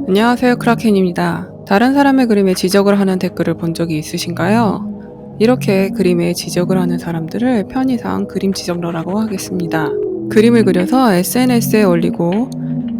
안녕하세요, 크라켄입니다. 다른 사람의 그림에 지적을 하는 댓글을 본 적이 있으신가요? 이렇게 그림에 지적을 하는 사람들을 편의상 그림 지적러라고 하겠습니다. 그림을 그려서 SNS에 올리고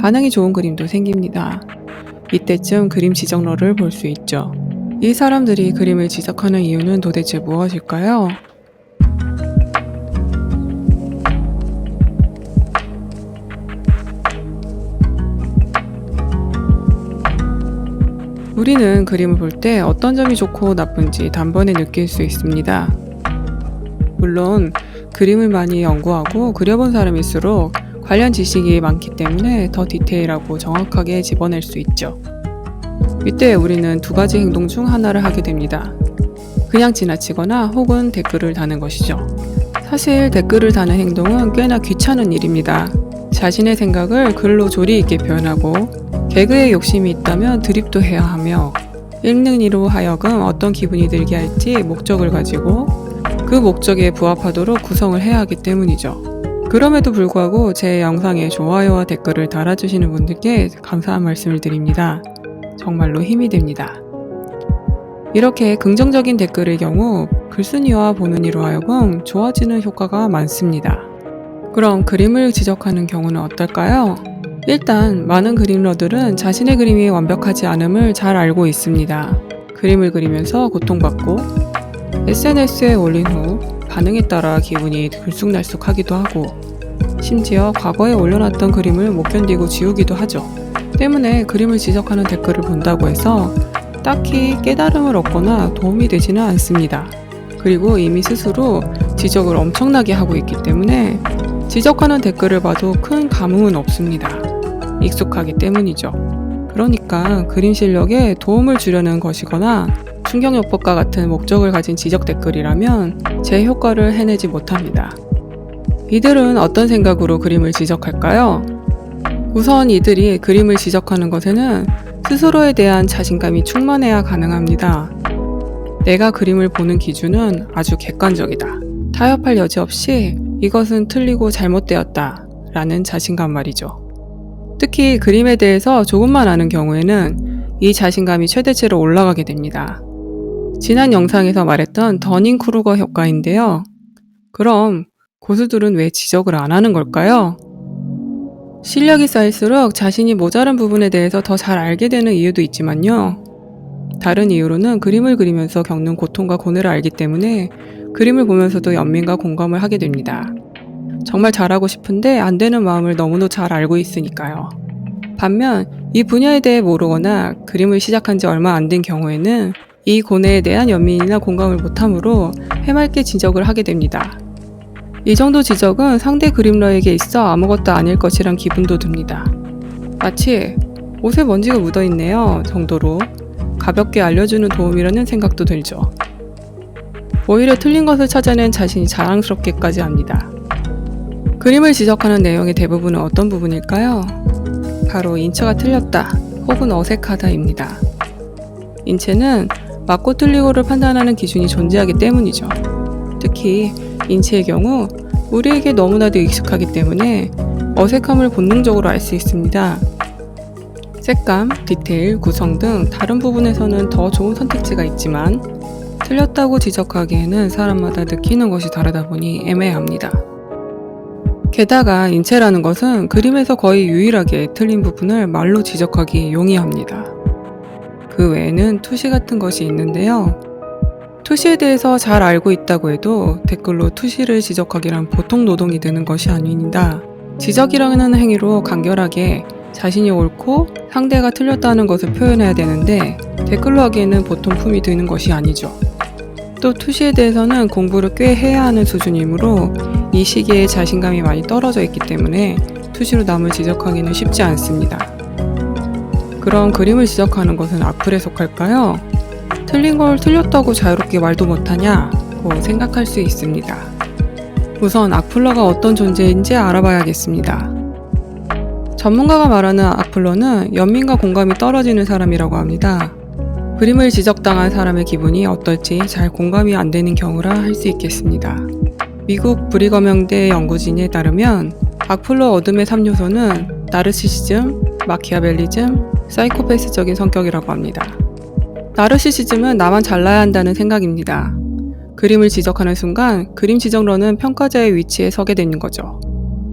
반응이 좋은 그림도 생깁니다. 이때쯤 그림 지적러를 볼 수 있죠. 이 사람들이 그림을 지적하는 이유는 도대체 무엇일까요? 우리는 그림을 볼 때 어떤 점이 좋고 나쁜지 단번에 느낄 수 있습니다. 물론 그림을 많이 연구하고 그려본 사람일수록 관련 지식이 많기 때문에 더 디테일하고 정확하게 집어낼 수 있죠. 이때 우리는 두 가지 행동 중 하나를 하게 됩니다. 그냥 지나치거나 혹은 댓글을 다는 것이죠. 사실 댓글을 다는 행동은 꽤나 귀찮은 일입니다. 자신의 생각을 글로 조리 있게 표현하고 개그에 욕심이 있다면 드립도 해야 하며 읽는 이로 하여금 어떤 기분이 들게 할지 목적을 가지고 그 목적에 부합하도록 구성을 해야 하기 때문이죠. 그럼에도 불구하고 제 영상에 좋아요와 댓글을 달아주시는 분들께 감사한 말씀을 드립니다. 정말로 힘이 됩니다. 이렇게 긍정적인 댓글의 경우 글쓴이와 보는 이로 하여금 좋아지는 효과가 많습니다. 그럼 그림을 지적하는 경우는 어떨까요? 일단 많은 그림러들은 자신의 그림이 완벽하지 않음을 잘 알고 있습니다. 그림을 그리면서 고통받고 SNS에 올린 후 반응에 따라 기분이 들쑥날쑥하기도 하고 심지어 과거에 올려놨던 그림을 못 견디고 지우기도 하죠. 때문에 그림을 지적하는 댓글을 본다고 해서 딱히 깨달음을 얻거나 도움이 되지는 않습니다. 그리고 이미 스스로 지적을 엄청나게 하고 있기 때문에 지적하는 댓글을 봐도 큰 감흥은 없습니다. 익숙하기 때문이죠. 그러니까 그림 실력에 도움을 주려는 것이거나 충격요법과 같은 목적을 가진 지적 댓글이라면 제 효과를 해내지 못합니다. 이들은 어떤 생각으로 그림을 지적할까요? 우선 이들이 그림을 지적하는 것에는 스스로에 대한 자신감이 충만해야 가능합니다. 내가 그림을 보는 기준은 아주 객관적이다. 타협할 여지 없이 이것은 틀리고 잘못되었다 라는 자신감 말이죠. 특히 그림에 대해서 조금만 아는 경우에는 이 자신감이 최대치로 올라가게 됩니다. 지난 영상에서 말했던 더닝크루거 효과인데요. 그럼 고수들은 왜 지적을 안 하는 걸까요? 실력이 쌓일수록 자신이 모자란 부분에 대해서 더 잘 알게 되는 이유도 있지만요. 다른 이유로는 그림을 그리면서 겪는 고통과 고뇌를 알기 때문에 그림을 보면서도 연민과 공감을 하게 됩니다. 정말 잘하고 싶은데 안 되는 마음을 너무도 잘 알고 있으니까요. 반면 이 분야에 대해 모르거나 그림을 시작한 지 얼마 안 된 경우에는 이 고뇌에 대한 연민이나 공감을 못하므로 해맑게 지적을 하게 됩니다. 이 정도 지적은 상대 그림러에게 있어 아무것도 아닐 것이란 기분도 듭니다. 마치 옷에 먼지가 묻어있네요 정도로 가볍게 알려주는 도움이라는 생각도 들죠. 오히려 틀린 것을 찾아낸 자신이 자랑스럽게까지 합니다. 그림을 지적하는 내용의 대부분은 어떤 부분일까요? 바로 인체가 틀렸다 혹은 어색하다입니다. 인체는 맞고 틀리고를 판단하는 기준이 존재하기 때문이죠. 특히 인체의 경우 우리에게 너무나도 익숙하기 때문에 어색함을 본능적으로 알 수 있습니다. 색감, 디테일, 구성 등 다른 부분에서는 더 좋은 선택지가 있지만 틀렸다고 지적하기에는 사람마다 느끼는 것이 다르다 보니 애매합니다. 게다가 인체라는 것은 그림에서 거의 유일하게 틀린 부분을 말로 지적하기 용이합니다. 그 외에는 투시 같은 것이 있는데요. 투시에 대해서 잘 알고 있다고 해도 댓글로 투시를 지적하기란 보통 노동이 되는 것이 아닙니다. 지적이라는 행위로 간결하게 자신이 옳고 상대가 틀렸다는 것을 표현해야 되는데 댓글로 하기에는 보통 품이 드는 것이 아니죠. 또 투시에 대해서는 공부를 꽤 해야 하는 수준이므로 이 시기에 자신감이 많이 떨어져 있기 때문에 투시로 남을 지적하기는 쉽지 않습니다. 그럼 그림을 지적하는 것은 악플에 속할까요? 틀린 걸 틀렸다고 자유롭게 말도 못하냐고 생각할 수 있습니다. 우선 악플러가 어떤 존재인지 알아봐야겠습니다. 전문가가 말하는 악플러는 연민과 공감이 떨어지는 사람이라고 합니다. 그림을 지적당한 사람의 기분이 어떨지 잘 공감이 안 되는 경우라 할 수 있겠습니다. 미국 브리검영대 연구진에 따르면 악플러 어둠의 3요소는 나르시시즘, 마키아벨리즘, 사이코패스적인 성격이라고 합니다. 나르시시즘은 나만 잘나야 한다는 생각입니다. 그림을 지적하는 순간 그림 지적러는 평가자의 위치에 서게 되는 거죠.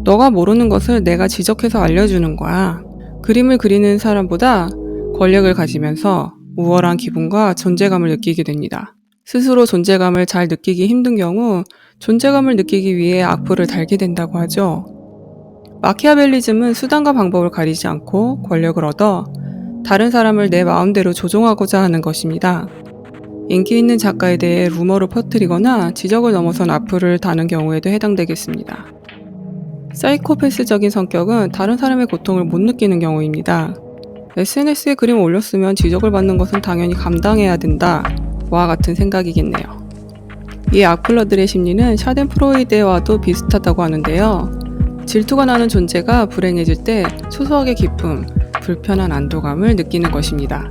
너가 모르는 것을 내가 지적해서 알려주는 거야. 그림을 그리는 사람보다 권력을 가지면서 우월한 기분과 존재감을 느끼게 됩니다. 스스로 존재감을 잘 느끼기 힘든 경우 존재감을 느끼기 위해 악플을 달게 된다고 하죠. 마키아벨리즘은 수단과 방법을 가리지 않고 권력을 얻어 다른 사람을 내 마음대로 조종하고자 하는 것입니다. 인기 있는 작가에 대해 루머를 퍼뜨리거나 지적을 넘어선 악플을 다는 경우에도 해당되겠습니다. 사이코패스적인 성격은 다른 사람의 고통을 못 느끼는 경우입니다. SNS에 그림을 올렸으면 지적을 받는 것은 당연히 감당해야 된다 와 같은 생각이겠네요. 이 악플러들의 심리는 샤덴프로이데와도 비슷하다고 하는데요. 질투가 나는 존재가 불행해질 때 소소하게 기쁨, 불편한 안도감을 느끼는 것입니다.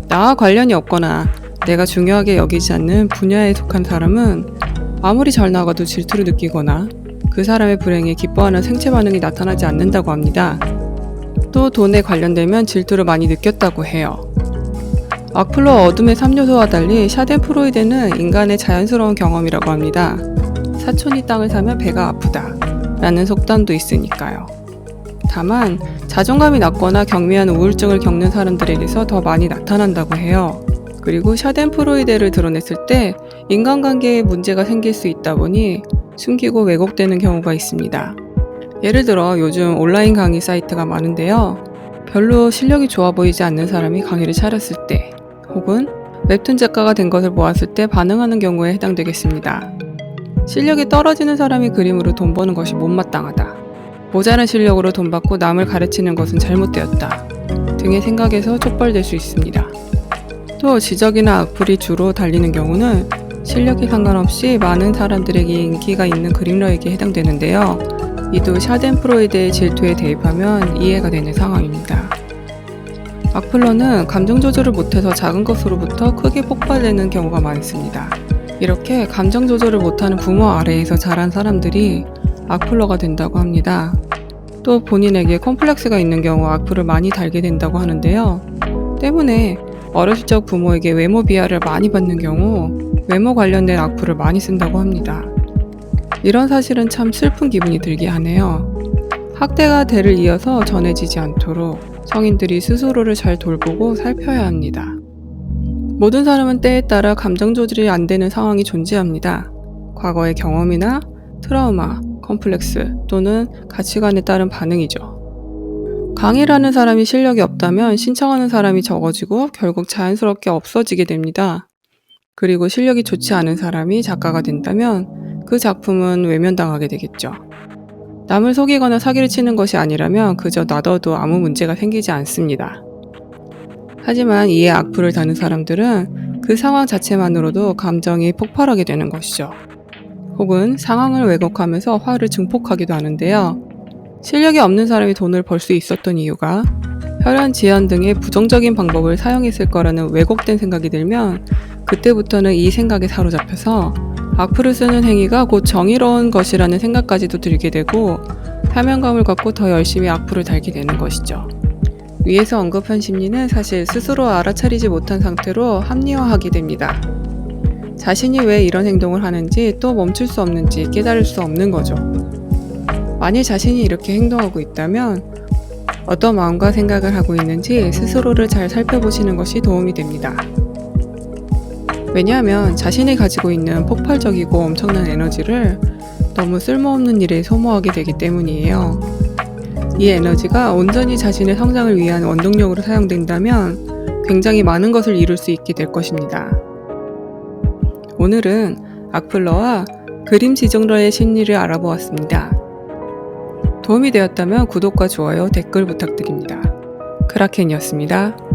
나와 관련이 없거나 내가 중요하게 여기지 않는 분야에 속한 사람은 아무리 잘 나가도 질투를 느끼거나 그 사람의 불행에 기뻐하는 생체 반응이 나타나지 않는다고 합니다. 또 돈에 관련되면 질투를 많이 느꼈다고 해요. 악플러 어둠의 3요소와 달리 샤덴프로이데는 인간의 자연스러운 경험이라고 합니다. 사촌이 땅을 사면 배가 아프다 라는 속담도 있으니까요. 다만 자존감이 낮거나 경미한 우울증을 겪는 사람들에게서 더 많이 나타난다고 해요. 그리고 샤덴프로이데를 드러냈을 때 인간관계에 문제가 생길 수 있다 보니 숨기고 왜곡되는 경우가 있습니다. 예를 들어 요즘 온라인 강의 사이트가 많은데요. 별로 실력이 좋아 보이지 않는 사람이 강의를 차렸을 때 혹은 웹툰 작가가 된 것을 보았을 때 반응하는 경우에 해당되겠습니다. 실력이 떨어지는 사람이 그림으로 돈 버는 것이 못마땅하다. 모자란 실력으로 돈 받고 남을 가르치는 것은 잘못되었다. 등의 생각에서 촉발될 수 있습니다. 또 지적이나 악플이 주로 달리는 경우는 실력에 상관없이 많은 사람들에게 인기가 있는 그림러에게 해당되는데요. 이도 샤덴프로이데의 질투에 대입하면 이해가 되는 상황입니다. 악플러는 감정 조절을 못해서 작은 것으로부터 크게 폭발되는 경우가 많습니다. 이렇게 감정 조절을 못하는 부모 아래에서 자란 사람들이 악플러가 된다고 합니다. 또 본인에게 컴플렉스가 있는 경우 악플을 많이 달게 된다고 하는데요. 때문에 어렸을 적 부모에게 외모 비하를 많이 받는 경우 외모 관련된 악플을 많이 쓴다고 합니다. 이런 사실은 참 슬픈 기분이 들게 하네요. 학대가 대를 이어서 전해지지 않도록 성인들이 스스로를 잘 돌보고 살펴야 합니다. 모든 사람은 때에 따라 감정 조절이 안 되는 상황이 존재합니다. 과거의 경험이나 트라우마, 컴플렉스 또는 가치관에 따른 반응이죠. 강의를 하는 사람이 실력이 없다면 신청하는 사람이 적어지고 결국 자연스럽게 없어지게 됩니다. 그리고 실력이 좋지 않은 사람이 작가가 된다면 그 작품은 외면당하게 되겠죠. 남을 속이거나 사기를 치는 것이 아니라면 그저 놔둬도 아무 문제가 생기지 않습니다. 하지만 이에 악플을 다는 사람들은 그 상황 자체만으로도 감정이 폭발하게 되는 것이죠. 혹은 상황을 왜곡하면서 화를 증폭하기도 하는데요. 실력이 없는 사람이 돈을 벌 수 있었던 이유가 혈연 지연 등의 부정적인 방법을 사용했을 거라는 왜곡된 생각이 들면 그때부터는 이 생각에 사로잡혀서 악플을 쓰는 행위가 곧 정의로운 것이라는 생각까지도 들게 되고 사명감을 갖고 더 열심히 악플을 달게 되는 것이죠. 위에서 언급한 심리는 사실 스스로 알아차리지 못한 상태로 합리화하게 됩니다. 자신이 왜 이런 행동을 하는지 또 멈출 수 없는지 깨달을 수 없는 거죠. 만일 자신이 이렇게 행동하고 있다면 어떤 마음과 생각을 하고 있는지 스스로를 잘 살펴보시는 것이 도움이 됩니다. 왜냐하면 자신이 가지고 있는 폭발적이고 엄청난 에너지를 너무 쓸모없는 일에 소모하게 되기 때문이에요. 이 에너지가 온전히 자신의 성장을 위한 원동력으로 사용된다면 굉장히 많은 것을 이룰 수 있게 될 것입니다. 오늘은 악플러와 그림 지정러의 심리를 알아보았습니다. 도움이 되었다면 구독과 좋아요, 댓글 부탁드립니다. 크라켄이었습니다.